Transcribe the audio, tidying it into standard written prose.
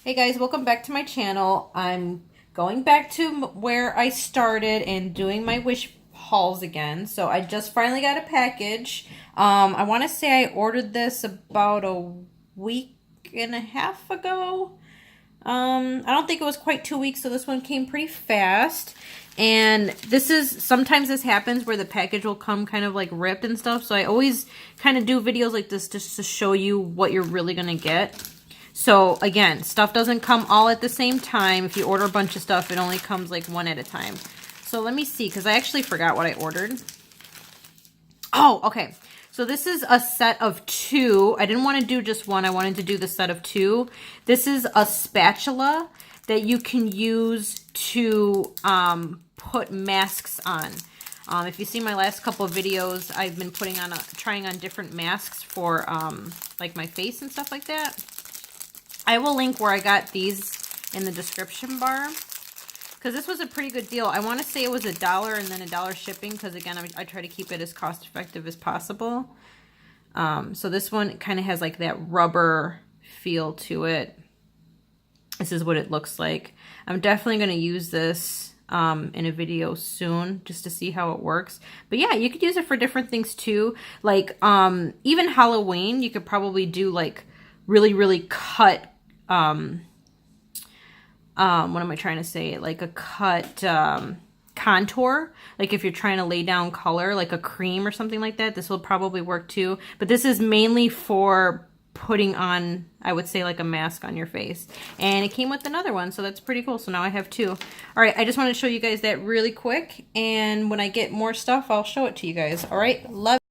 Hey guys, welcome back to my channel. I'm going back to where I started and doing my wish hauls again. So I just finally got a package. I want to say I ordered this about a week and a half ago. I don't think it was quite 2 weeks, so this one came pretty fast. And sometimes this happens where the package will come kind of like ripped and stuff. So I always kind of do videos like this just to show you what you're really going to get. So again, stuff doesn't come all at the same time. If you order a bunch of stuff, it only comes like one at a time. So let me see, because I actually forgot what I ordered. Oh, okay. So this is a set of two. I didn't want to do just one. I wanted to do the set of two. This is a spatula that you can use to put masks on. If you see my last couple of videos, I've been trying on different masks for like my face and stuff like that. I will link where I got these in the description bar, because this was a pretty good deal. I want to say it was $1 and then $1 shipping, because again, I try to keep it as cost effective as possible. So this one kind of has like that rubber feel to it. This is what it looks like. I'm definitely going to use this in a video soon just to see how it works. But yeah, you could use it for different things too. Like even Halloween, you could probably do like really cut what am I trying to say? Like a cut contour. Like if you're trying to lay down color, like a cream or something like that, this will probably work too. But this is mainly for putting on, I would say, like a mask on your face. And it came with another one, so that's pretty cool. So now I have two. All right, I just want to show you guys that really quick. And when I get more stuff, I'll show it to you guys. All right, love